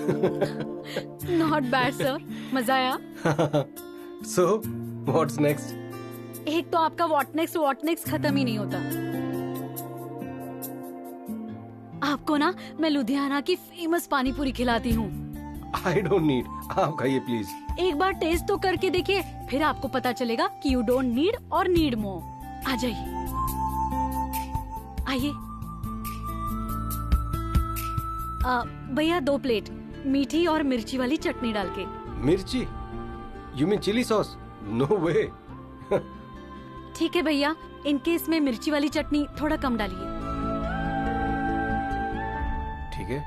Not bad sir, मजा आया। So, what's next? एक तो आपका व्हाट नेक्स्ट खत्म ही नहीं होता। आपको ना मैं लुधियाना की फेमस पानी पूरी खिलाती हूँ। I don't need. आप खाइए प्लीज। एक बार टेस्ट तो करके देखिए, फिर आपको पता चलेगा कि यू डोंट नीड और नीड मोर। आ जाइए, आइए। भैया 2 प्लेट मीठी और मिर्ची वाली चटनी डाल के। मिर्ची? You mean chili sauce? No way. ठीक है भैया, इनके इसमें मिर्ची वाली चटनी थोड़ा कम डालिए। ठीक है।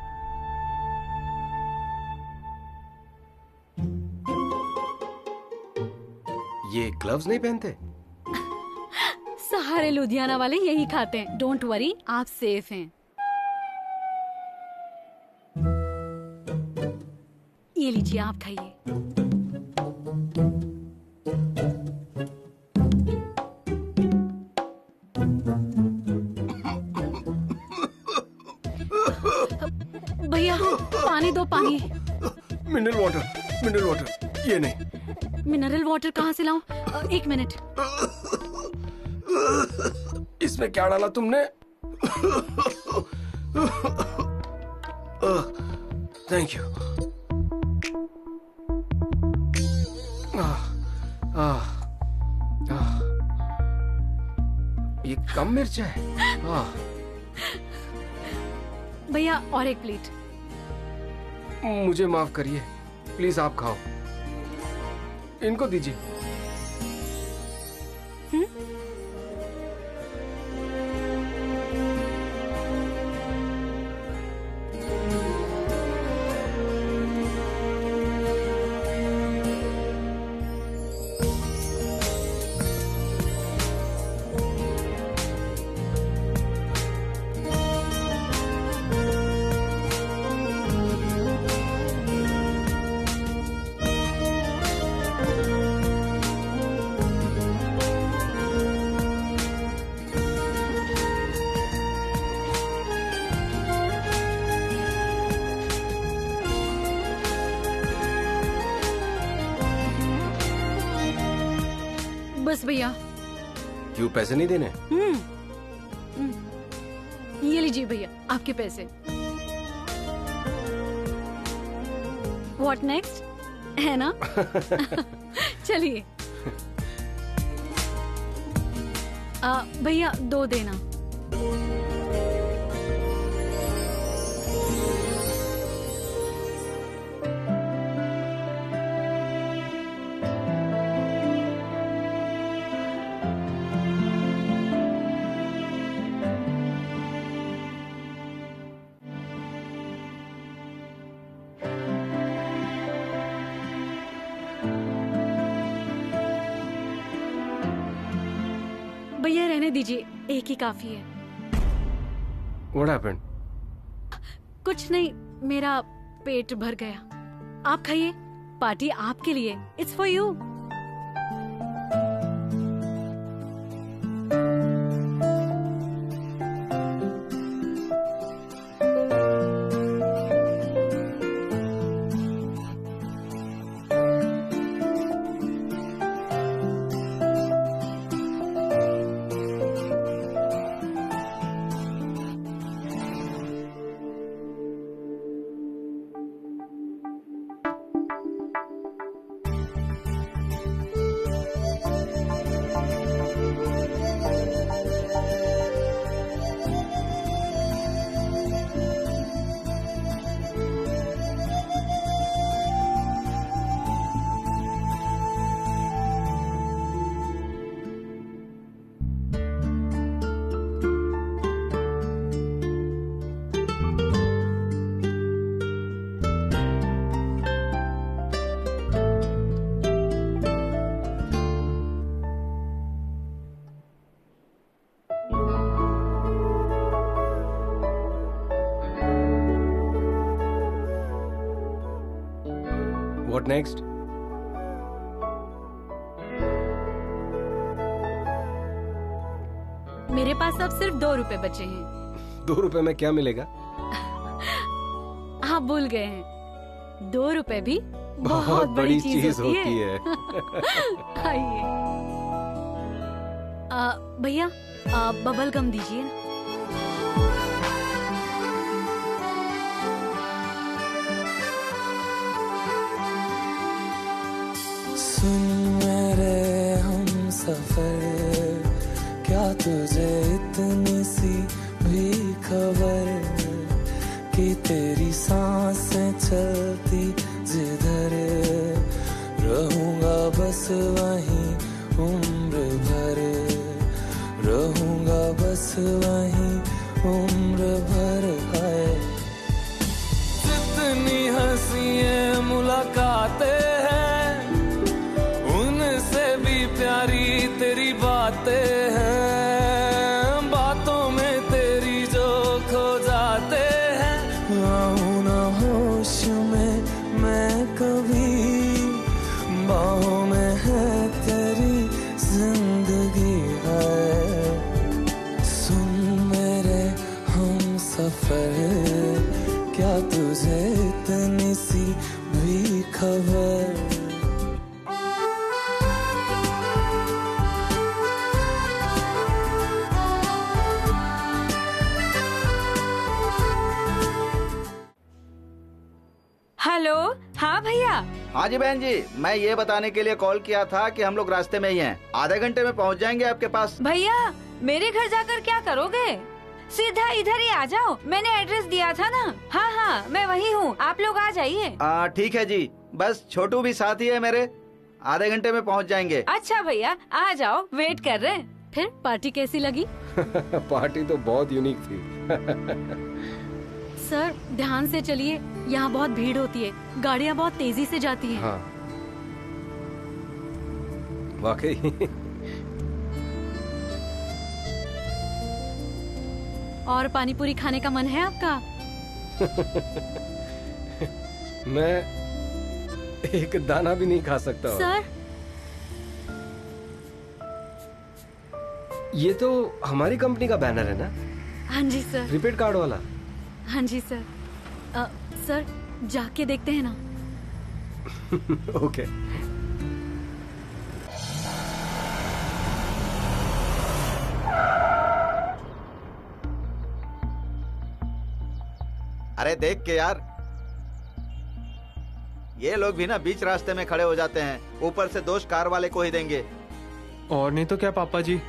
ये ग्लव्स नहीं पहनते? सारे लुधियाना वाले यही खाते हैं। डोंट वरी, आप सेफ हैं। ये लीजिए, आप खाइए। भैया पानी दो, पानी। मिनरल वाटर ये नहीं। मिनरल वाटर कहाँ से लाऊं? 1 मिनट। इसमें क्या डाला तुमने? Thank you. ये कम मिर्च है। भैया और 1 प्लेट। मुझे माफ करिए, प्लीज आप खाओ। इनको दीजिए। बस भैया। क्यों, पैसे नहीं देने? ये लीजिए भैया, आपके पैसे। व्हाट नेक्स्ट, है ना? चलिए। भैया 2 देना। भैया रहने दीजिए, एक ही काफी है। What happened? कुछ नहीं, मेरा पेट भर गया। आप खाइए, पार्टी आपके लिए। It's for you. What next? मेरे पास अब सिर्फ 2 रुपए बचे हैं। 2 रुपए में क्या मिलेगा? आप भूल गए हैं। 2 रुपए भी बहुत बड़ी चीज होती है। आइए। भैया बबल गम दीजिए ना। सुन मेरे हम सफर, क्या तुझे इतनी सी भी खबर कि तेरी सांसें चलती जिधर, रहूंगा बस वहीं उम्र भर, रहूंगा बस वहीं उम्र भर। है जितनी हंसियां मुलाकातें हैं, उनसे भी प्यारी तेरी बातें हैं, बातों में तेरी जो खो जाते हैं। आऊं ना होश में मैं कभी, बाहों में है तेरी जिंदगी है। सुन मेरे हम सफर, क्या तुझे इतनी सी भी खबर। हेलो, हाँ भैया। हाँ जी बहन जी, मैं ये बताने के लिए कॉल किया था कि हम लोग रास्ते में ही हैं। आधे घंटे में पहुंच जाएंगे आपके पास। भैया मेरे घर जाकर क्या करोगे? सीधा इधर ही आ जाओ, मैंने एड्रेस दिया था ना। हाँ हाँ मैं वही हूँ, आप लोग आ जाइए। ठीक है जी, बस छोटू भी साथ ही है मेरे। आधे घंटे में पहुंच जाएंगे। अच्छा भैया आ जाओ, वेट कर रहे हैं। फिर पार्टी कैसी लगी? पार्टी तो बहुत यूनिक थी। सर ध्यान से चलिए, यहाँ बहुत भीड़ होती है, गाड़ियाँ बहुत तेजी से जाती हैं। हाँ वाकई। और पानी पूरी खाने का मन है आपका? मैं एक दाना भी नहीं खा सकता। सर ये तो हमारी कंपनी का बैनर है ना? हाँ जी सर। प्रीपेड कार्ड वाला? हाँ जी सर। सर जाके देखते हैं ना। ओके। अरे देख के यार, ये लोग भी ना बीच रास्ते में खड़े हो जाते हैं, ऊपर से दोष कार वाले को ही देंगे। और नहीं तो क्या पापा जी।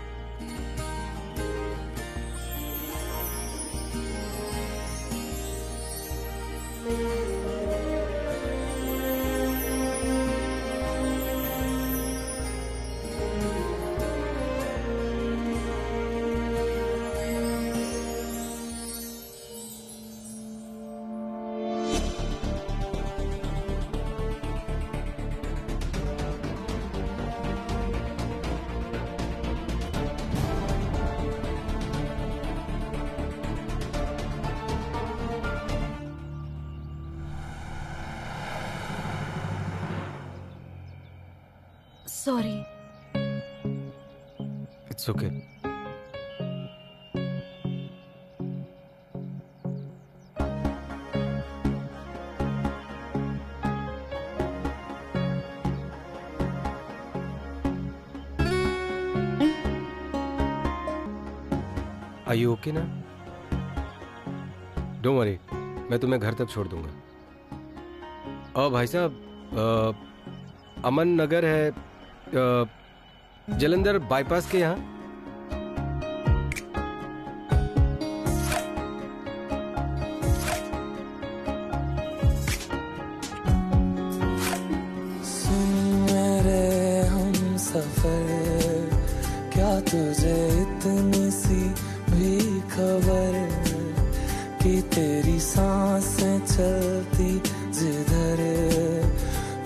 Sorry. It's okay. Are you okay ना? डोंट वरी, मैं तुम्हें घर तक छोड़ दूंगा। भाई साहब, अमन नगर है, जलंधर बाईपास के यहाँ। सुन मेरे हम सफर, क्या तुझे इतनी सी भी खबर कि तेरी सांसें चलती जिधर,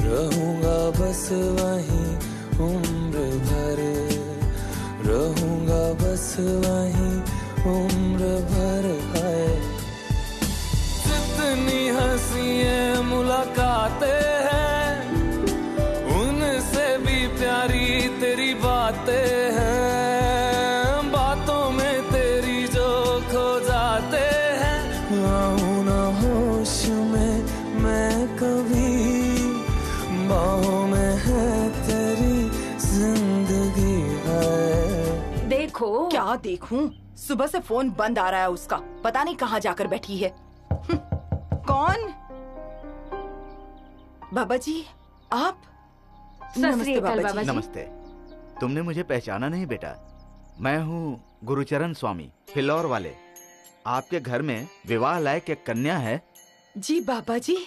रहूंगा बस वहीं उम्र भर, रहूंगा बस वहीं उम्र भर। है जितनी हंसियां मुलाकातें हैं, उनसे भी प्यारी तेरी बातें हैं, बातों में तेरी जो खो जाते हैं। आऊं ना होश में मैं कभी, क्या देखूं, सुबह से फोन बंद आ रहा है उसका, पता नहीं कहाँ जाकर बैठी है। कौन? बाबा जी आप? नमस्ते बाबा जी। नमस्ते। तुमने मुझे पहचाना नहीं बेटा? मैं हूँ गुरुचरण स्वामी, फिलौर वाले। आपके घर में विवाह लायक एक कन्या है। जी बाबा जी,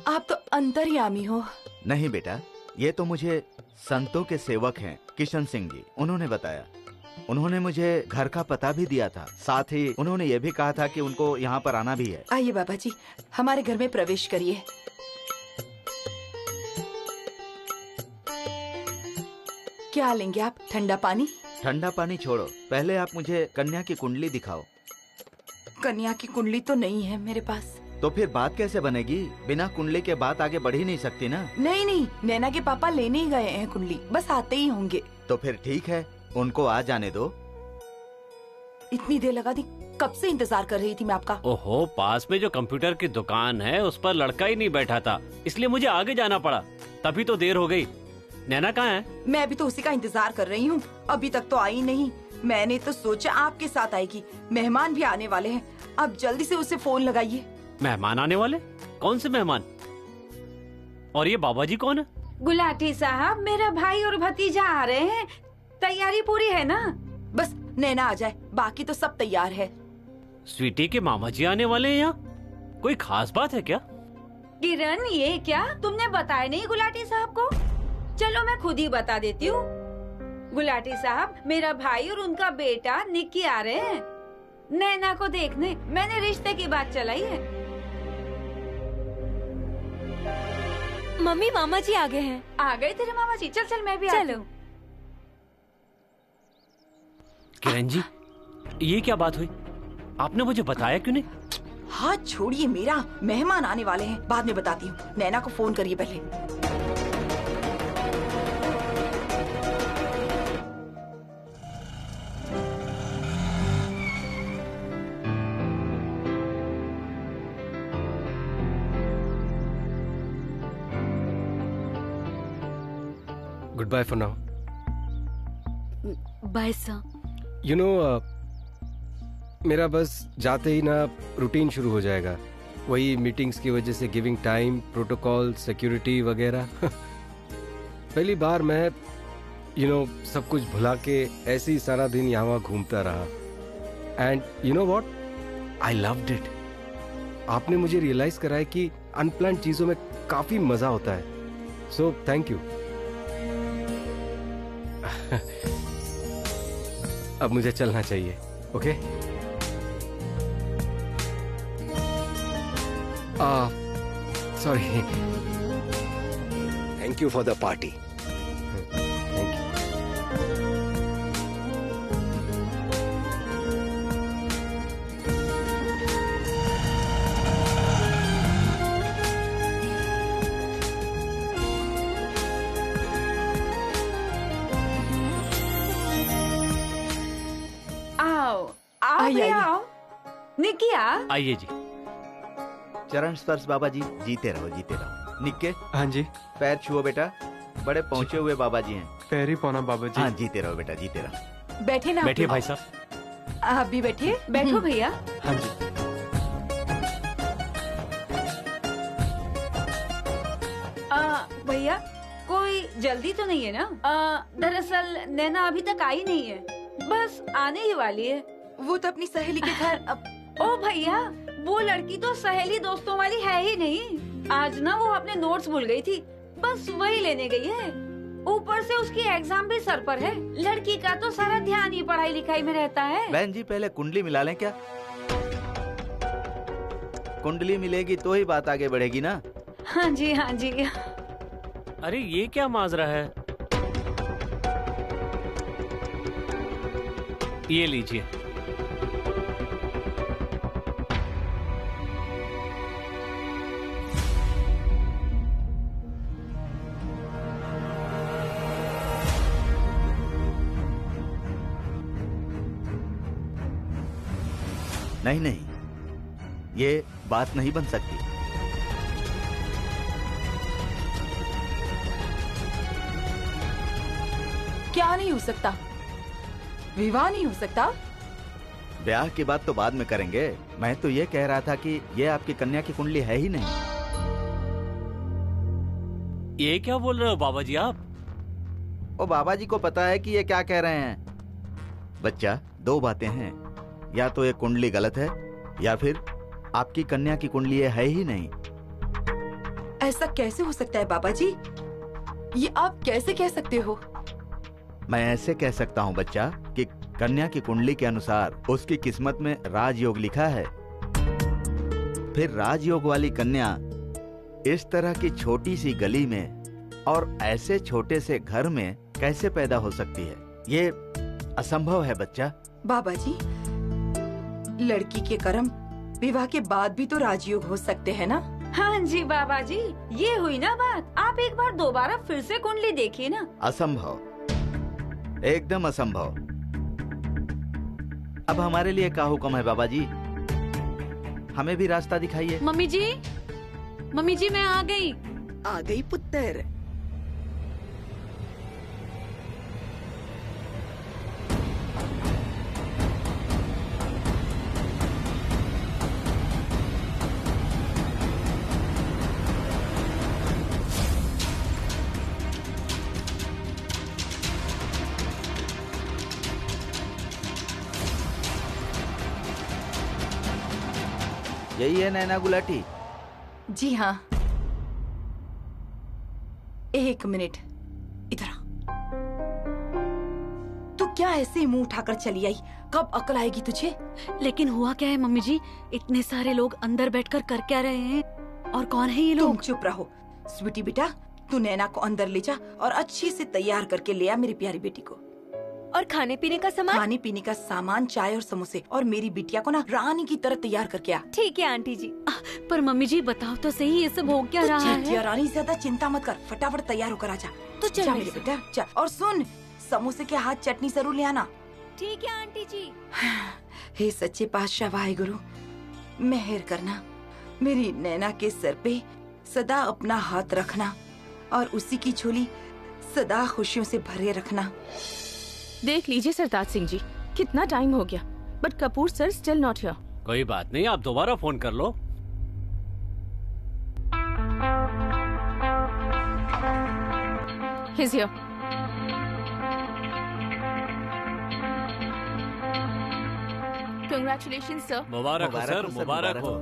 आप तो अंतर्यामी हो। नहीं बेटा, ये तो मुझे संतों के सेवक हैं किशन सिंह जी, उन्होंने बताया। उन्होंने मुझे घर का पता भी दिया था, साथ ही उन्होंने ये भी कहा था कि उनको यहाँ पर आना भी है। आइए बाबा जी, हमारे घर में प्रवेश करिए। क्या लेंगे आप? ठंडा पानी? ठंडा पानी छोड़ो, पहले आप मुझे कन्या की कुंडली दिखाओ। कन्या की कुंडली तो नहीं है मेरे पास। तो फिर बात कैसे बनेगी? बिना कुंडली के बात आगे बढ़ ही नहीं सकती ना। नहीं नहीं, नैना के पापा लेने ही गए हैं कुंडली, बस आते ही होंगे। तो फिर ठीक है, उनको आ जाने दो। इतनी देर लगा दी, कब से इंतजार कर रही थी मैं आपका। ओहो, पास में जो कंप्यूटर की दुकान है उस पर लड़का ही नहीं बैठा था, इसलिए मुझे आगे जाना पड़ा, तभी तो देर हो गई। नैना कहाँ है? मैं भी तो उसी का इंतजार कर रही हूँ, अभी तक तो आई नहीं। मैंने तो सोचा आपके साथ आएगी, मेहमान भी आने वाले हैं, अब जल्दी से उसे फोन लगाइए। मेहमान आने वाले? कौन से मेहमान? और ये बाबा जी कौन है? गुलाटी साहब, मेरा भाई और भतीजा आ रहे हैं, तैयारी पूरी है ना? बस नैना आ जाए, बाकी तो सब तैयार है। स्वीटी के मामा जी आने वाले हैं यहाँ, कोई खास बात है क्या? किरण, ये क्या तुमने बताया नहीं गुलाटी साहब को? चलो मैं खुद ही बता देती हूँ। गुलाटी साहब, मेरा भाई और उनका बेटा निक्की आ रहे हैं नैना को देखने। मैंने रिश्ते की बात चलाई है। मम्मी, मामा जी आ गए हैं। आ गए तेरे मामा जी? चल चल, मैं भी आती हूँ। किरण जी, ये क्या बात हुई? आपने मुझे बताया क्यों नहीं? हाथ छोड़िए मेरा, मेहमान आने वाले हैं, बाद में बताती हूँ। नैना को फोन करिए पहले। Good bye for now. Bye sir. You know, मेरा बस जाते ही ना रूटीन शुरू हो जाएगा, वही मीटिंग्स की वजह से, गिविंग टाइम, प्रोटोकॉल, सिक्योरिटी वगैरह। पहली बार मैं सब कुछ भुला के ऐसे ही सारा दिन यहाँ घूमता रहा। And you know what, I loved it. आपने मुझे रियलाइज कराया कि अनप्लान्ड चीजों में काफी मजा होता है। सो थैंक यू। अब मुझे चलना चाहिए। Okay? Sorry. Thank you for the party. Thank you. आइए। आओ निक्की, आ। आइए जी। चरण स्पर्श बाबा जी, जीते रहो जीते रहो। निक्के, हाँ जी। पैर छुओ बेटा, बड़े पहुँचे हुए बाबा जी हैं। पैर ही पौना बाबा जी। हाँ, जीते रहो बेटा, जीते रहो। बैठे ना। बैठिए भाई साहब। आप भी बैठिए। बैठो भैया। हाँ जी। भैया, कोई जल्दी तो नहीं है ना? दरअसल नैना अभी तक आई नहीं है, बस आने ही वाली है। वो तो अपनी सहेली के घर। ओ भैया, वो लड़की तो सहेली दोस्तों वाली है ही नहीं। आज ना वो अपने नोट्स भूल गई थी, बस वही लेने गई है। ऊपर से उसकी एग्जाम भी सर पर है। लड़की का तो सारा ध्यान ही पढ़ाई लिखाई में रहता है। बहन जी, पहले कुंडली मिला लें क्या? कुंडली मिलेगी तो ही बात आगे बढ़ेगी ना। हाँ जी, हाँ जी। अरे ये क्या माजरा है? ये लीजिए। नहीं नहीं, ये बात नहीं बन सकती। क्या नहीं हो सकता? विवाह नहीं हो सकता? ब्याह की बात तो बाद में करेंगे। मैं तो ये कह रहा था कि ये आपकी कन्या की कुंडली है ही नहीं। ये क्या बोल रहे हो बाबा जी आप? ओ बाबा जी को पता है कि ये क्या कह रहे हैं। बच्चा, दो बातें हैं, या तो ये कुंडली गलत है या फिर आपकी कन्या की कुंडली ये है ही नहीं। ऐसा कैसे हो सकता है बाबा जी? ये आप कैसे कह सकते हो? मैं ऐसे कह सकता हूँ बच्चा कि कन्या की कुंडली के अनुसार उसकी किस्मत में राजयोग लिखा है। फिर राजयोग वाली कन्या इस तरह की छोटी सी गली में और ऐसे छोटे से घर में कैसे पैदा हो सकती है? ये असंभव है बच्चा। बाबा जी, लड़की के कर्म विवाह के बाद भी तो राजयोग हो सकते हैं ना? हाँ जी बाबा जी, ये हुई ना बात। आप एक बार दोबारा फिर से कुंडली देखिए ना। असंभव, एकदम असंभव। अब हमारे लिए क्या हुक्म है बाबा जी? हमें भी रास्ता दिखाइए। मम्मी जी मैं आ गई। आ गई पुत्र। यही है नैना गुलाटी? जी हाँ। एक मिनट, इधर आ। तू क्या ऐसे मुंह उठाकर चली आई? कब अकल आएगी तुझे? लेकिन हुआ क्या है मम्मी जी? इतने सारे लोग अंदर बैठकर कर क्या रहे हैं? और कौन है ये तुम लोग? चुप रहो। स्वीटी बेटा, तू नैना को अंदर ले जा और अच्छी से तैयार करके ले आ मेरी प्यारी बेटी को। और खाने पीने का सामान? खाने पीने का सामान, चाय और समोसे, और मेरी बिटिया को ना रानी की तरह तैयार करके आ। ठीक है आंटी जी। पर मम्मी जी बताओ तो सही, ये सब हो क्या रहा है? रानी ज्यादा चिंता मत कर, फटाफट तैयार होकर आ जा। तो चल जा मेरे मेरे बेटा, जा। और सुन, समोसे के हाथ चटनी जरूर ले आना। ठीक है आंटी जी। हे सच्चे पातशाह वाहेगुरु, मेहर करना, मेरी नैना के सर पे सदा अपना हाथ रखना और उसी की झोली सदा खुशियों से भरे रखना। देख लीजिए सरताज सिंह जी, कितना टाइम हो गया, but Kapoor sir still not here. कोई बात नहीं, आप दोबारा फोन कर लो। He's here. Congratulations, sir. मुबारक हो सर, मुबारक हो।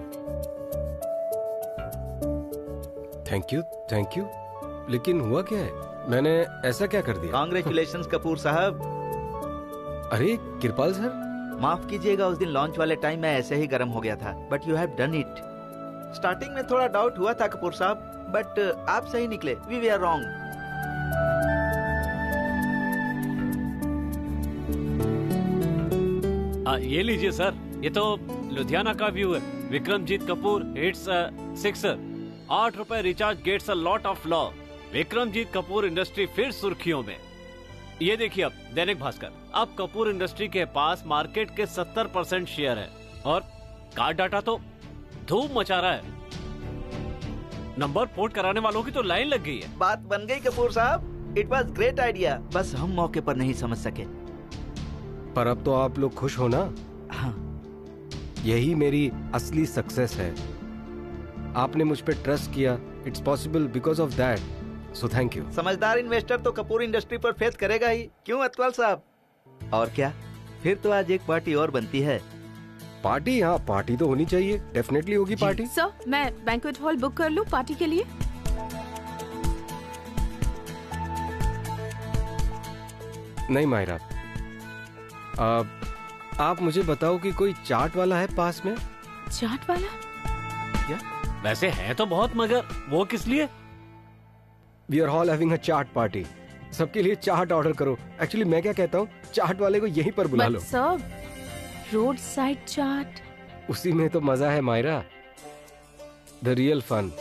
Thank you. लेकिन हुआ क्या है? मैंने ऐसा क्या कर दिया? कांग्रेचुलेशंस कपूर साहब। अरे कृपाल सर, माफ कीजिएगा, उस दिन लॉन्च वाले टाइम मैं ऐसे ही गर्म हो गया था, but you have done it. Starting में थोड़ा डाउट हुआ था कपूर साहब, बट आप सही निकले। We were wrong. ये लीजिए सर, ये तो लुधियाना का व्यू है। विक्रमजीत कपूर हिट्स 6, 8 रुपए recharge gets a lot of love. Vikramjeet Kapoor industry फिर सुर्खियों में। ये देखिए अब दैनिक भास्कर, अब कपूर इंडस्ट्री के पास मार्केट के 70% शेयर है और कार्ड डाटा तो धूम मचा रहा है। नंबर पोर्ट कराने वालों की तो लाइन लग गई है। बात बन गई कपूर साहब। इट वाज ग्रेट आइडिया, बस हम मौके पर नहीं समझ सके। पर अब तो आप लोग खुश हो ना? हाँ। यही मेरी असली सक्सेस है। आपने मुझ पे ट्रस्ट किया। It's possible because of that, so thank you. समझदार इन्वेस्टर तो कपूर इंडस्ट्री पर फेथ करेगा ही, क्यों अतवाल साहब? और क्या, फिर तो आज एक पार्टी और बनती है। पार्टी? हाँ, पार्टी तो होनी चाहिए। डेफिनेटली होगी पार्टी। सर, मैं बैंक्वेट हॉल बुक कर लूं पार्टी के लिए? नहीं मायरा, आप मुझे बताओ कि कोई चाट वाला है पास में? चाट वाला? क्या? वैसे है तो बहुत, मगर वो किस लिए? We are all having a chaat party. सबके लिए चाट ऑर्डर करो। एक्चुअली मैं क्या कहता हूँ, चाट वाले को यहीं पर बुला लो। सर, रोड साइड चाट, उसी में तो मजा है Myra, the real fun.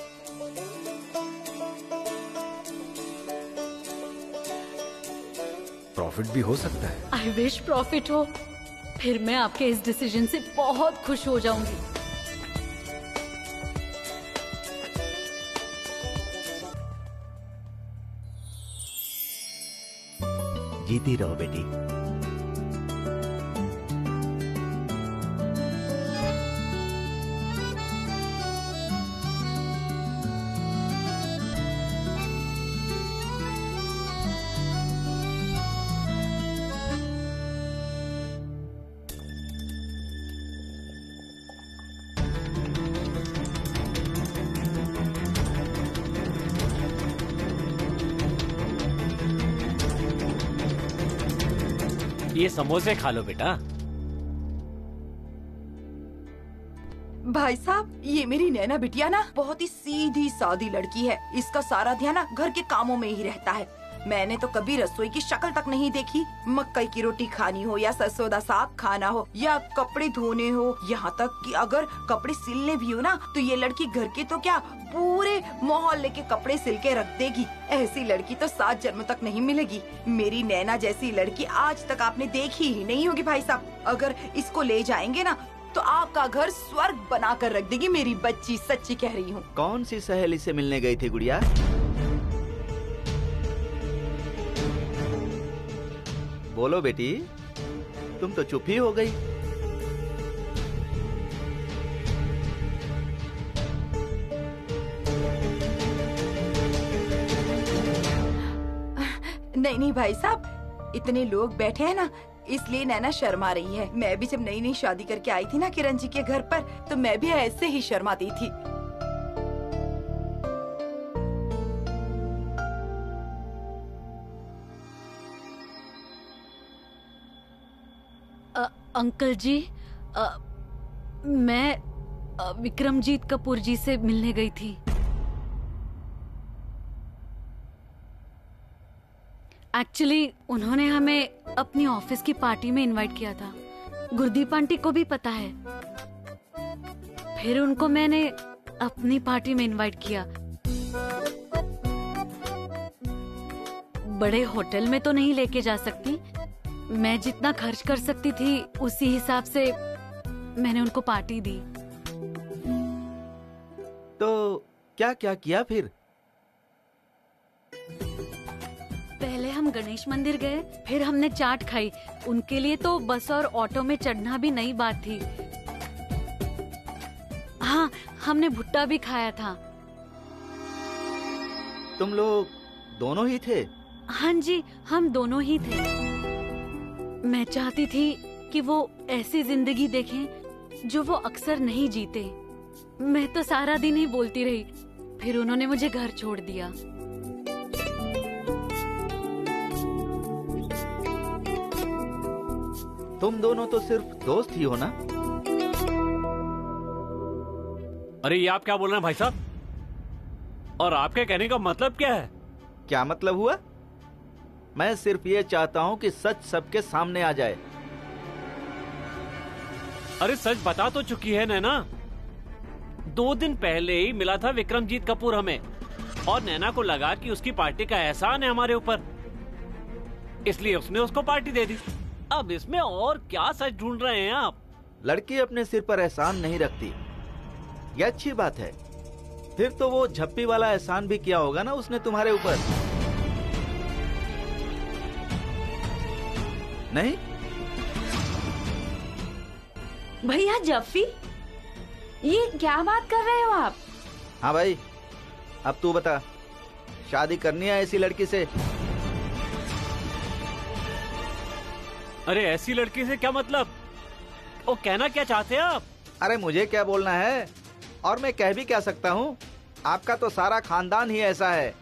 Profit भी हो सकता है। आई विश प्रॉफिट हो, फिर मैं आपके इस डिसीजन से बहुत खुश हो जाऊंगी। जीती रहो बेटी। ये समोसे खा लो बेटा। भाई साहब, ये मेरी नैना बिटिया ना बहुत ही सीधी सादी लड़की है। इसका सारा ध्यान ना घर के कामों में ही रहता है। मैंने तो कभी रसोई की शक्ल तक नहीं देखी। मकई की रोटी खानी हो या सरसों दा साग खाना हो या कपड़े धोने हो, यहाँ तक कि अगर कपड़े सिलने भी हो ना तो ये लड़की घर के तो क्या पूरे मोहल्ले के कपड़े सिल के रख देगी। ऐसी लड़की तो 7 जन्म तक नहीं मिलेगी। मेरी नैना जैसी लड़की आज तक आपने देखी ही नहीं होगी भाई साहब। अगर इसको ले जाएंगे ना तो आपका घर स्वर्ग बना कर रख देगी मेरी बच्ची, सच्ची कह रही हूँ। कौन सी सहेली से मिलने गई थी गुड़िया? बोलो बेटी, तुम तो चुप ही हो गई। नहीं भाई साहब, इतने लोग बैठे हैं ना इसलिए नैना शर्मा रही है। मैं भी जब नई नई शादी करके आई थी ना किरण जी के घर पर, तो मैं भी ऐसे ही शर्माती थी। अंकल जी, मैं विक्रमजीत कपूर जी से मिलने गई थी। एक्चुअली उन्होंने हमें अपनी ऑफिस की पार्टी में इनवाइट किया था। गुरदीप आंटी को भी पता है। फिर उनको मैंने अपनी पार्टी में इनवाइट किया। बड़े होटल में तो नहीं लेके जा सकती। मैं जितना खर्च कर सकती थी उसी हिसाब से मैंने उनको पार्टी दी। तो क्या क्या किया फिर? पहले हम गणेश मंदिर गए, फिर हमने चाट खाई। उनके लिए तो बस और ऑटो में चढ़ना भी नई बात थी। हाँ, हमने भुट्टा भी खाया था। तुम लोग दोनों ही थे? हाँ जी, हम दोनों ही थे। मैं चाहती थी कि वो ऐसी जिंदगी देखें जो वो अक्सर नहीं जीते। मैं तो सारा दिन ही बोलती रही। फिर उन्होंने मुझे घर छोड़ दिया। तुम दोनों तो सिर्फ दोस्त ही हो ना? अरे ये आप क्या बोल रहे हैं भाई साहब? और आपके कहने का मतलब क्या है? क्या मतलब हुआ? मैं सिर्फ ये चाहता हूँ कि सच सबके सामने आ जाए। अरे सच बता तो चुकी है नैना। 2 दिन पहले ही मिला था विक्रमजीत कपूर हमें, और नैना को लगा कि उसकी पार्टी का एहसान है हमारे ऊपर, इसलिए उसने उसको पार्टी दे दी। अब इसमें और क्या सच ढूंढ रहे हैं आप? लड़की अपने सिर पर एहसान नहीं रखती, ये अच्छी बात है। फिर तो वो झप्पी वाला एहसान भी किया होगा ना उसने तुम्हारे ऊपर, नहीं? भैया जफ्फी, ये क्या बात कर रहे हो आप? हाँ भाई, अब तू बता, शादी करनी है ऐसी लड़की से? अरे ऐसी लड़की से क्या मतलब? वो कहना क्या चाहते हैं आप? अरे मुझे क्या बोलना है, और मैं कह भी क्या सकता हूँ? आपका तो सारा खानदान ही ऐसा है,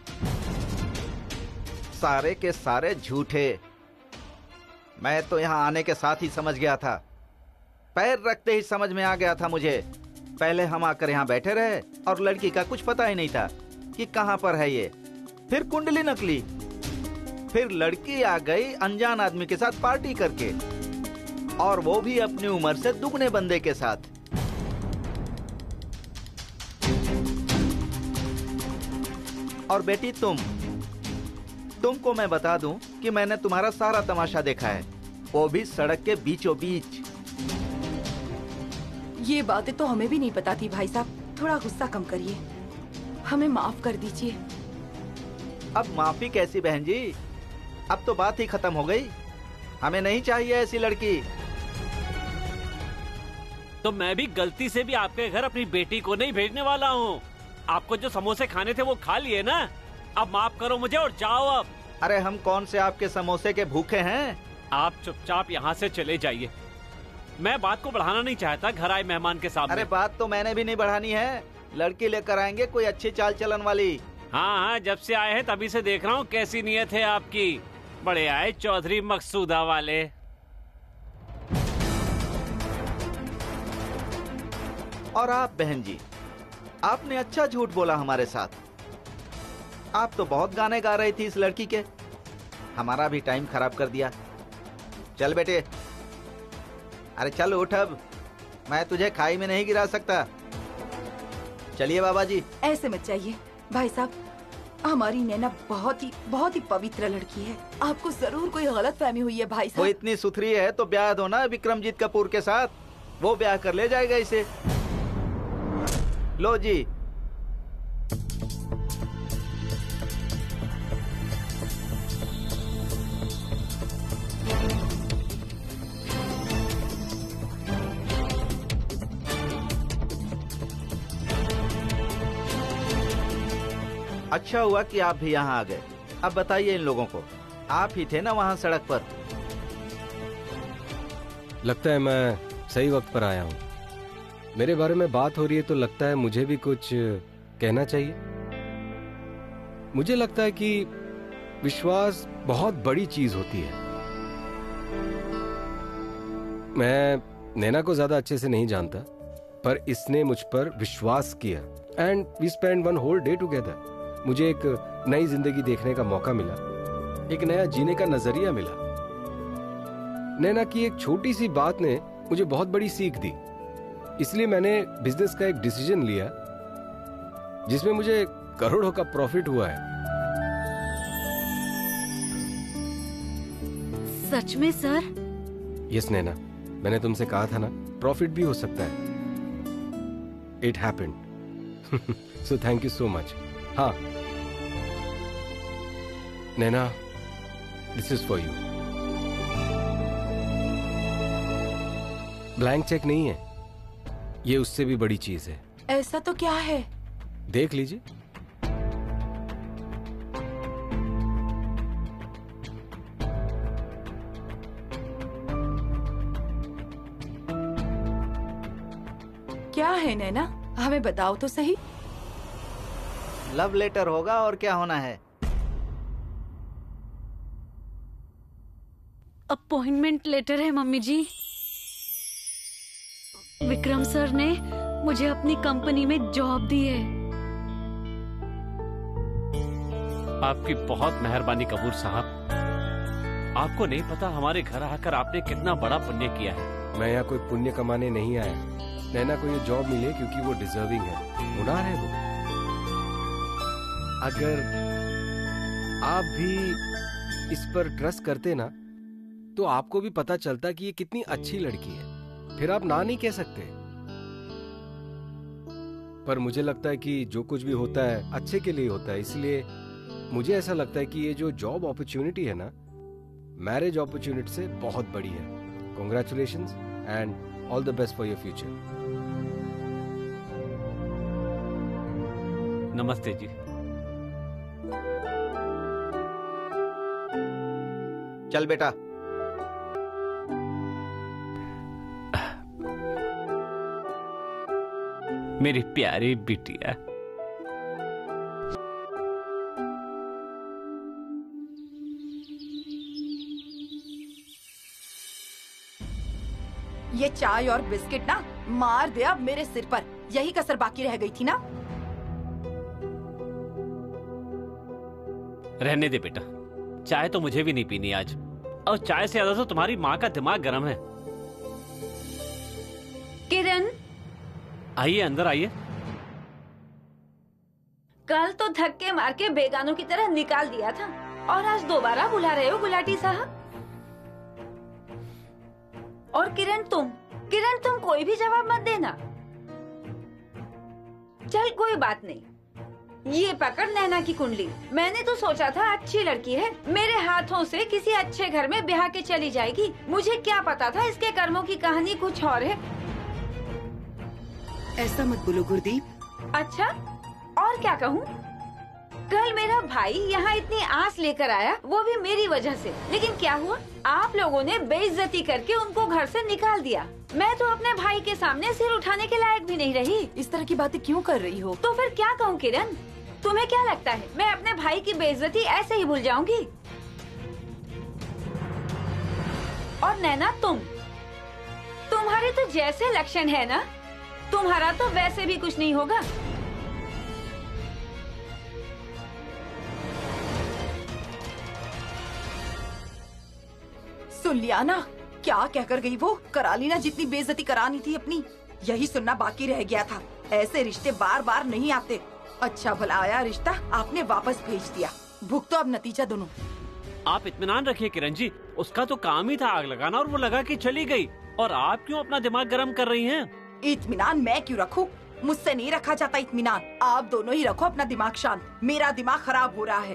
सारे के सारे झूठे। मैं तो यहाँ आने के साथ ही समझ गया था, पैर रखते ही समझ में आ गया था मुझे। पहले हम आकर यहाँ बैठे रहे और लड़की का कुछ पता ही नहीं था कि कहाँ पर है ये। फिर कुंडली नकली, फिर लड़की आ गई अनजान आदमी के साथ पार्टी करके, और वो भी अपनी उम्र से दुगने बंदे के साथ। और बेटी तुमको मैं बता दूं कि मैंने तुम्हारा सारा तमाशा देखा है, वो भी सड़क के बीचों बीच। ये बातें तो हमें भी नहीं पता थी भाई साहब। थोड़ा गुस्सा कम करिए, हमें माफ कर दीजिए। अब माफी कैसी बहन जी, अब तो बात ही खत्म हो गई। हमें नहीं चाहिए ऐसी लड़की। तो मैं भी गलती से भी आपके घर अपनी बेटी को नहीं भेजने वाला हूँ। आपको जो समोसे खाने थे वो खा लिए ना, अब माफ करो मुझे और जाओ अब। अरे हम कौन से आपके समोसे के भूखे हैं? आप चुपचाप यहाँ से चले जाइए। मैं बात को बढ़ाना नहीं चाहता घर आए मेहमान के सामने। अरे बात तो मैंने भी नहीं बढ़ानी है, लड़की लेकर आएंगे कोई अच्छी चाल चलन वाली। हाँ, जब से आए हैं तभी से देख रहा हूँ कैसी नीयत है आपकी। बड़े आए चौधरी मकसूदा वाले। और आप बहन जी, आपने अच्छा झूठ बोला हमारे साथ। आप तो बहुत गाने गा रही थी इस लड़की के, हमारा भी टाइम खराब कर दिया। चल बेटे, अरे चल उठ, अब मैं तुझे खाई में नहीं गिरा सकता। चलिए बाबा जी। ऐसे मत चाहिए भाई साहब, हमारी नैना बहुत ही पवित्र लड़की है। आपको जरूर कोई गलत फहमी हुई है भाई वो साहब। इतनी सुथरी है तो ब्याह दो ना विक्रमजीत कपूर के साथ, वो ब्याह कर ले जाएगा इसे। लो जी। अच्छा हुआ कि आप भी यहाँ आ गए। अब बताइए इन लोगों को, आप ही थे ना वहाँ सड़क पर? लगता है मैं सही वक्त पर आया हूँ। मेरे बारे में बात हो रही है तो लगता है मुझे भी कुछ कहना चाहिए। मुझे लगता है कि विश्वास बहुत बड़ी चीज होती है। मैं नैना को ज्यादा अच्छे से नहीं जानता, पर इसने मुझ पर विश्वास किया and we spend one whole day together. मुझे एक नई जिंदगी देखने का मौका मिला, एक नया जीने का नजरिया मिला। नैना की एक छोटी सी बात ने मुझे बहुत बड़ी सीख दी, इसलिए मैंने बिजनेस का एक डिसीजन लिया जिसमें मुझे करोड़ों का प्रॉफिट हुआ है। सच में सर? यस नैना, मैंने तुमसे कहा था ना, प्रॉफिट भी हो सकता है। It happened. So thank you so much. हाँ Naina, this is for you. Blank cheque नहीं है, ये उससे भी बड़ी चीज है। ऐसा तो क्या है? देख लीजिए। क्या है नैना, हमें बताओ तो सही। लव लेटर होगा और क्या होना है। अपॉइंटमेंट लेटर है मम्मी जी। विक्रम सर ने मुझे अपनी कंपनी में जॉब दी है। आपकी बहुत मेहरबानी कपूर साहब। आपको नहीं पता हमारे घर आकर आपने कितना बड़ा पुण्य किया है। मैं यहाँ कोई पुण्य कमाने नहीं आया। नैना को ये जॉब मिले क्योंकि वो डिजर्विंग है, हुनर है वो। अगर आप भी इस पर ट्रस्ट करते ना तो आपको भी पता चलता कि ये कितनी अच्छी लड़की है, फिर आप ना नहीं कह सकते। पर मुझे लगता है कि जो कुछ भी होता है अच्छे के लिए होता है, इसलिए मुझे ऐसा लगता है कि ये जो जॉब अपॉर्चुनिटी है ना, मैरिज अपॉर्चुनिटी से बहुत बड़ी है। Congratulations and all the best for your future. नमस्ते जी। चल बेटा। मेरी प्यारी बिटिया। ये चाय और बिस्किट ना मार दे अब मेरे सिर पर। यही कसर बाकी रह गई थी ना। रहने दे बेटा, चाय तो मुझे भी नहीं पीनी आज, और चाय से ज्यादा तो तुम्हारी माँ का दिमाग गर्म है। किरण, आइए अंदर आइए। कल तो धक्के मार के बेगानों की तरह निकाल दिया था और आज दोबारा बुला रहे हो गुलाटी साहब। और किरण तुम कोई भी जवाब मत देना। चल कोई बात नहीं, ये पकड़ नैना की कुंडली। मैंने तो सोचा था अच्छी लड़की है, मेरे हाथों से किसी अच्छे घर में ब्याह के चली जाएगी। मुझे क्या पता था इसके कर्मों की कहानी कुछ और है। ऐसा मत बोलो गुरदीप। अच्छा, और क्या कहूँ? कल मेरा भाई यहाँ इतनी आस लेकर आया, वो भी मेरी वजह से। लेकिन क्या हुआ? आप लोगों ने बेइज्जती करके उनको घर से निकाल दिया। मैं तो अपने भाई के सामने सिर उठाने के लायक भी नहीं रही। इस तरह की बातें क्यों कर रही हो? तो फिर क्या कहूँ किरण? तुम्हें क्या लगता है मैं अपने भाई की बेइज्जती ऐसे ही भूल जाऊंगी? और नैना, तुम्हारे तो जैसे लक्षण है ना, तुम्हारा तो वैसे भी कुछ नहीं होगा। सुन लिया ना, क्या कहकर गई वो? करा ली ना जितनी बेइज्जती करानी थी अपनी। यही सुनना बाकी रह गया था। ऐसे रिश्ते बार बार नहीं आते। अच्छा भला आया रिश्ता, आपने वापस भेज दिया। भुगतो अब नतीजा दोनों। आप इत्मीनान रखिए किरण जी, उसका तो काम ही था आग लगाना और वो लगा के चली गई। और आप क्यों अपना दिमाग गर्म कर रही हैं? इत्मीनान मैं क्यों रखूं? मुझसे नहीं रखा जाता इत्मीनान। आप दोनों ही रखो अपना दिमाग शांत। मेरा दिमाग खराब हो रहा है।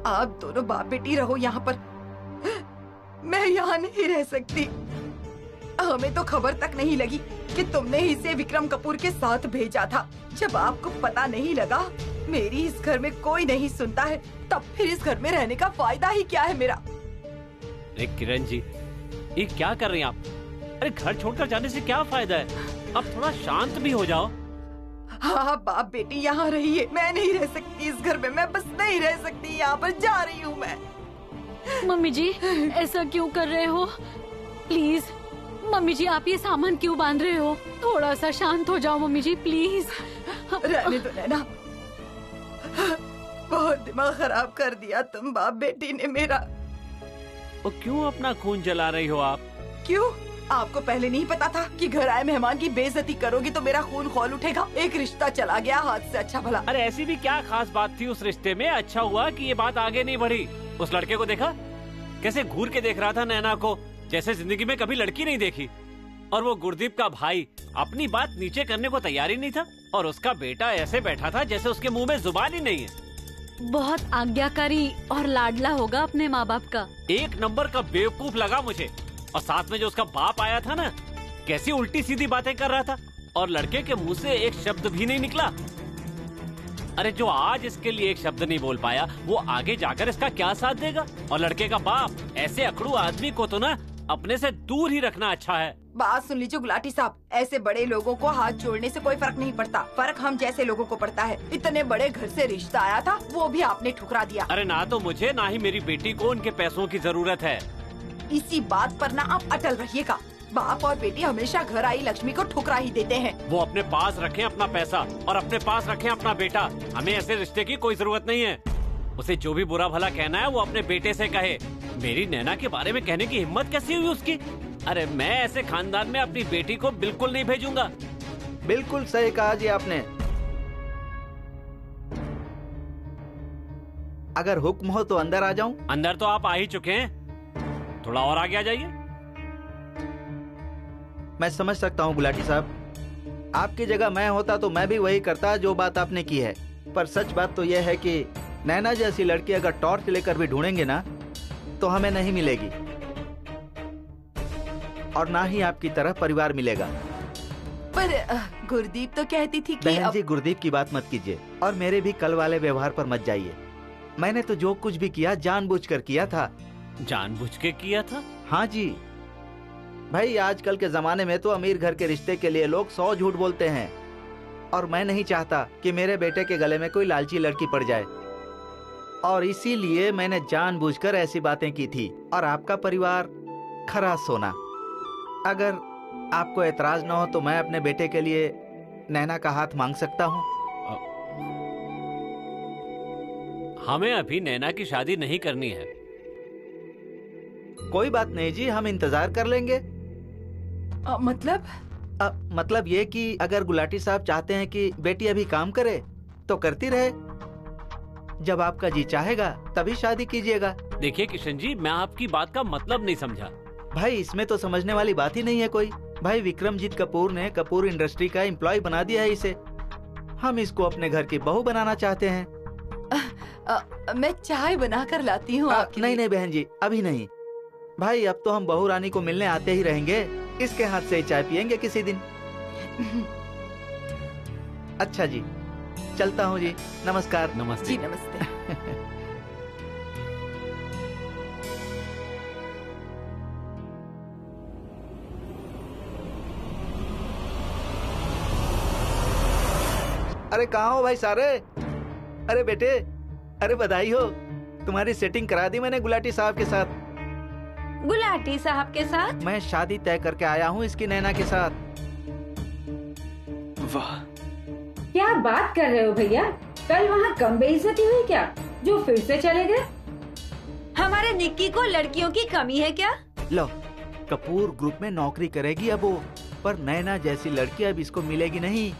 आप दोनों बाप बेटी रहो यहाँ पर। मैं यहाँ नहीं रह सकती। हमें तो खबर तक नहीं लगी कि तुमने इसे विक्रम कपूर के साथ भेजा था। जब आपको पता नहीं लगा, मेरी इस घर में कोई नहीं सुनता है, तब फिर इस घर में रहने का फायदा ही क्या है मेरा? अरे किरण जी, ये क्या कर रही हैं आप? अरे घर छोड़कर जाने से क्या फायदा है? अब थोड़ा शांत भी हो जाओ। हाँ बाप बेटी यहाँ रहिए। मैं नहीं रह सकती इस घर में। मैं बस नहीं रह सकती। यहाँ पर जा रही हूँ मैं। मम्मी जी ऐसा क्यों कर रहे हो? प्लीज मम्मी जी, आप ये सामान क्यों बांध रहे हो? थोड़ा सा शांत हो जाओ मम्मी जी, प्लीज। रहने दो नैना। बहुत दिमाग खराब कर दिया तुम बाप बेटी ने मेरा। वो क्यों अपना खून जला रही हो आप? क्यों? आपको पहले नहीं पता था कि घर आए मेहमान की बेइज्जती करोगी तो मेरा खून खौल उठेगा? एक रिश्ता चला गया हाथ से। अच्छा भला। अरे ऐसी भी क्या खास बात थी उस रिश्ते में? अच्छा हुआ कि ये बात आगे नहीं बढ़ी। उस लड़के को देखा कैसे घूर के देख रहा था नैना को, जैसे जिंदगी में कभी लड़की नहीं देखी। और वो गुरदीप का भाई अपनी बात नीचे करने को तैयार ही नहीं था, और उसका बेटा ऐसे बैठा था जैसे उसके मुंह में जुबान ही नहीं है। बहुत आज्ञाकारी और लाडला होगा अपने माँ बाप का। एक नंबर का बेवकूफ लगा मुझे। और साथ में जो उसका बाप आया था ना, कैसी उल्टी सीधी बातें कर रहा था, और लड़के के मुंह से एक शब्द भी नहीं निकला। अरे जो आज इसके लिए एक शब्द नहीं बोल पाया, वो आगे जाकर इसका क्या साथ देगा? और लड़के का बाप ऐसे अकड़ू आदमी को तो ना अपने से दूर ही रखना अच्छा है। बात सुन लीजिए गुलाटी साहब, ऐसे बड़े लोगों को हाथ जोड़ने से कोई फर्क नहीं पड़ता। फर्क हम जैसे लोगों को पड़ता है। इतने बड़े घर से रिश्ता आया था, वो भी आपने ठुकरा दिया। अरे ना तो मुझे ना ही मेरी बेटी को उनके पैसों की जरूरत है। इसी बात पर ना आप अटल रहिएगा। बाप और बेटी हमेशा घर आई लक्ष्मी को ठुकरा ही देते हैं। वो अपने पास रखें अपना पैसा और अपने पास रखें अपना बेटा। हमें ऐसे रिश्ते की कोई जरूरत नहीं है। उसे जो भी बुरा भला कहना है वो अपने बेटे से कहे। मेरी नैना के बारे में कहने की हिम्मत कैसी हुई उसकी? अरे मैं ऐसे खानदान में अपनी बेटी को बिल्कुल नहीं भेजूंगा। बिल्कुल सही कहा जी आपने। अगर हुक्म हो तो अंदर आ जाऊं? अंदर तो आप आ ही चुके हैं, थोड़ा और आगे आ जाइए। मैं समझ सकता हूँ गुलाटी साहब, आपकी जगह मैं होता तो मैं भी वही करता जो बात आपने की है। पर सच बात तो यह है कि नैना जैसी लड़की अगर टॉर्च लेकर भी ढूंढेंगे ना तो हमें नहीं मिलेगी, और ना ही आपकी तरह परिवार मिलेगा। पर गुरदीप तो कहती थी कि बहन जी, गुरदीप की बात मत कीजिए और मेरे भी कल वाले व्यवहार पर मत जाइए। मैंने तो जो कुछ भी किया जानबूझकर किया था। जानबूझ के किया था? हाँ जी भाई, आजकल के जमाने में तो अमीर घर के रिश्ते के लिए लोग 100 झूठ बोलते हैं, और मैं नहीं चाहता कि मेरे बेटे के गले में कोई लालची लड़की पड़ जाए, और इसीलिए मैंने जानबूझकर ऐसी बातें की थी। और आपका परिवार खरा सोना। अगर आपको एतराज न हो तो मैं अपने बेटे के लिए नैना का हाथ मांग सकता हूँ। हमें अभी नैना की शादी नहीं करनी है। कोई बात नहीं जी, हम इंतजार कर लेंगे। मतलब ये कि अगर गुलाटी साहब चाहते हैं कि बेटी अभी काम करे तो करती रहे। जब आपका जी चाहेगा तभी शादी कीजिएगा। देखिए किशन जी, मैं आपकी बात का मतलब नहीं समझा। भाई इसमें तो समझने वाली बात ही नहीं है कोई। भाई विक्रमजीत कपूर ने कपूर इंडस्ट्री का एम्प्लॉय बना दिया है इसे। हम इसको अपने घर की बहू बनाना चाहते हैं। मैं चाय बना कर लाती हूँ। नहीं बहन जी, अभी नहीं। भाई अब तो हम बहू रानी को मिलने आते ही रहेंगे, इसके हाथ से ही चाय पियेंगे किसी दिन। अच्छा जी, चलता हूँ जी। नमस्कार। नमस्ते जी नमस्ते। अरे कहाँ हो भाई सारे? अरे बेटे, अरे बधाई हो। तुम्हारी सेटिंग करा दी मैंने गुलाटी साहब के साथ। गुलाटी साहब के साथ? मैं शादी तय करके आया हूँ इसकी नैना के साथ। वाह, क्या बात कर रहे हो भैया? कल वहाँ कम बेइज्जती हुई क्या, जो फिर से चले गए? हमारे निक्की को लड़कियों की कमी है क्या? लो, कपूर ग्रुप में नौकरी करेगी अब वो, पर नैना जैसी लड़की अब इसको मिलेगी नहीं।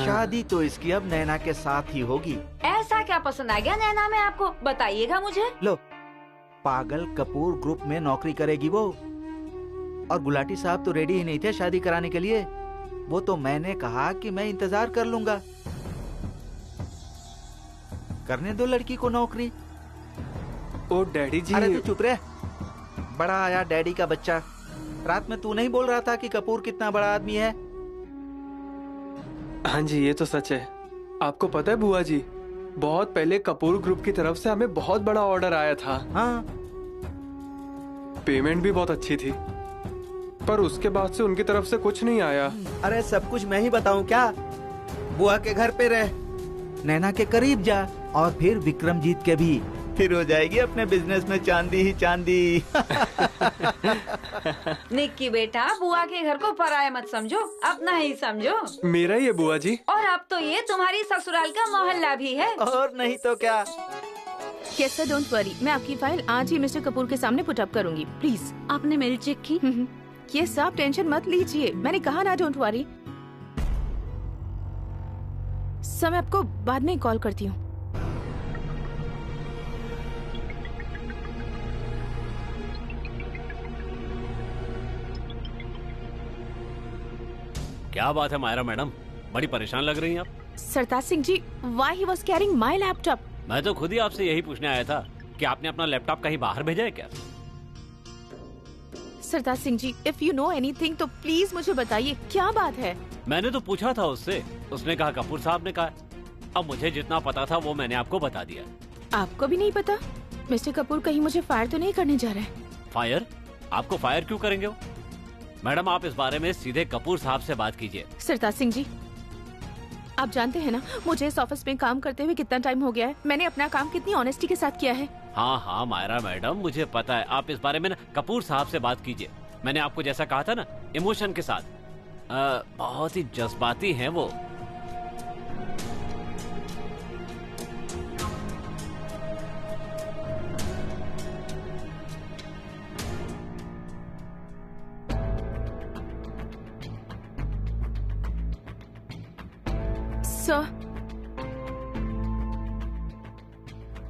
शादी तो इसकी अब नैना के साथ ही होगी। ऐसा क्या पसंद आ गया नैना में आपको, बताइएगा मुझे। लो, पागल कपूर ग्रुप में नौकरी करेगी वो, और गुलाटी साहब तो रेडी ही नहीं थे शादी कराने के लिए। वो तो मैंने कहा कि मैं इंतजार कर लूंगा, करने दो लड़की को नौकरी। ओ डैडी जी। अरे तू चुप रह, बड़ा आया डैडी का बच्चा। रात में तू नहीं बोल रहा था कि कपूर कितना बड़ा आदमी है? हाँ जी, ये तो सच है। आपको पता है बुआ जी, बहुत पहले कपूर ग्रुप की तरफ से हमें बहुत बड़ा ऑर्डर आया था। हाँ, पेमेंट भी बहुत अच्छी थी, पर उसके बाद से उनकी तरफ से कुछ नहीं आया। अरे सब कुछ मैं ही बताऊं क्या? बुआ के घर पे रह, नैना के करीब जा, और फिर विक्रमजीत के भी, फिर हो जाएगी अपने बिजनेस में चांदी ही चांदी। निक्की बेटा, बुआ के घर को पराया मत समझो, अपना ही समझो। मेरा ही है बुआ जी। और अब तो ये तुम्हारी ससुराल का मोहल्ला भी है। और नहीं तो क्या। यस सर, डोंट वरी, मैं आपकी फाइल आज ही मिस्टर कपूर के सामने पुट अप करूंगी, प्लीज। आपने मेल चेक की? ये सब टेंशन मत लीजिए, मैंने कहा ना डोंट वरी। सर मैं आपको बाद में कॉल करती हूँ। क्या बात है मायरा मैडम, बड़ी परेशान लग रही हैं आप। Sartaj Singh ji, why he was carrying my laptop? मैं तो खुद ही आपसे यही पूछने आया था कि आपने अपना लैपटॉप कहीं बाहर भेजा है क्या? सरताज सिंह जी, इफ यू नो एनीथिंग तो प्लीज मुझे बताइए, क्या बात है? मैंने तो पूछा था उससे, उसने कहा कपूर साहब ने कहा। अब मुझे जितना पता था वो मैंने आपको बता दिया। आपको भी नहीं पता? मिस्टर कपूर कहीं मुझे फायर तो नहीं करने जा रहे हैं? फायर? आपको फायर क्यों करेंगे वो? मैडम आप इस बारे में सीधे कपूर साहब से बात कीजिए। सरताज सिंह जी, आप जानते हैं ना मुझे इस ऑफिस में काम करते हुए कितना टाइम हो गया है, मैंने अपना काम कितनी ऑनेस्टी के साथ किया है। हाँ हाँ मायरा मैडम, मुझे पता है। आप इस बारे में ना कपूर साहब से बात कीजिए। मैंने आपको जैसा कहा था ना, इमोशन के साथ। बहुत ही जज्बाती हैं वो।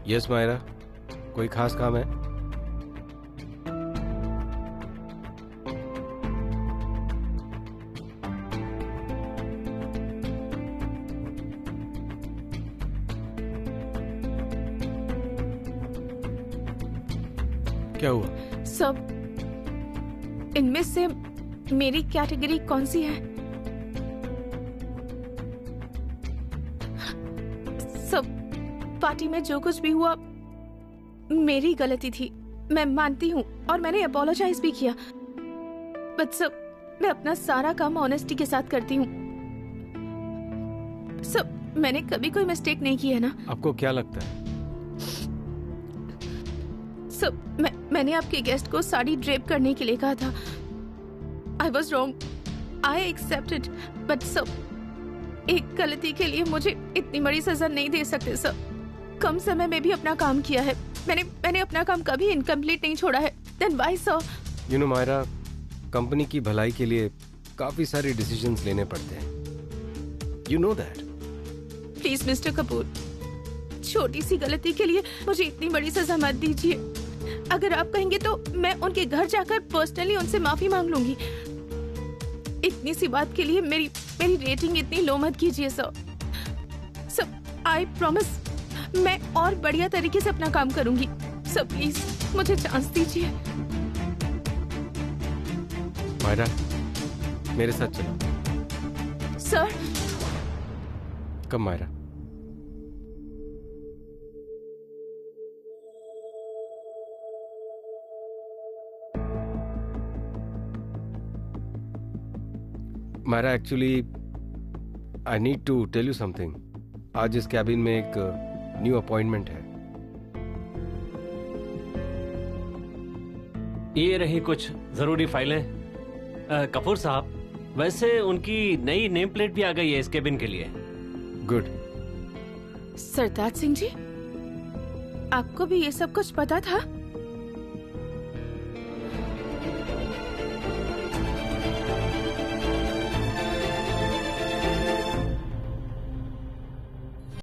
यस मायरा, कोई खास काम है? क्या हुआ? सब इनमें से मेरी कैटेगरी कौन सी है? सब पार्टी में जो कुछ भी हुआ मेरी गलती थी, मैं मानती हूँ, और मैंने अपोलोजाइज भी किया। बट सब मैं अपना सारा काम ऑनेस्टी के साथ करती हूँ। सब मैंने कभी कोई मिस्टेक नहीं की है ना? आपको क्या लगता है? सब मैंने आपके गेस्ट को साड़ी ड्रेप करने के लिए कहा था। I was wrong, I accepted, but सब एक गलती के लिए मुझे इतनी बड़ी सजा नहीं दे सकते सर। कम समय में भी अपना काम किया है, मैंने अपना काम कभी इनकम्प्लीट नहीं छोड़ा है। Then why sir? You know Myra, company की भलाई के लिए काफी सारे डिसीजंस लेने पड़ते हैं। You know that. Please mister Kapoor, छोटी सी गलती के लिए मुझे इतनी बड़ी सजा मत दीजिए। अगर आप कहेंगे तो मैं उनके घर जाकर पर्सनली उनसे माफी मांग लूंगी। इतनी सी बात के लिए मेरी रेटिंग इतनी लो मत कीजिए सर। सर आई प्रॉमिस मैं और बढ़िया तरीके से अपना काम करूंगी। सर प्लीज मुझे चांस दीजिए। मायरा, मेरे साथ चलो। Sir. Come Myra. Myra, actually I need to tell you something. आज इस कैबिन में एक न्यू अपॉइंटमेंट है। ये रही कुछ जरूरी फाइलें। कपूर साहब, वैसे उनकी नई नेम प्लेट भी आ गई है इस केबिन के लिए। गुड। सरताज सिंह जी, आपको भी ये सब कुछ पता था?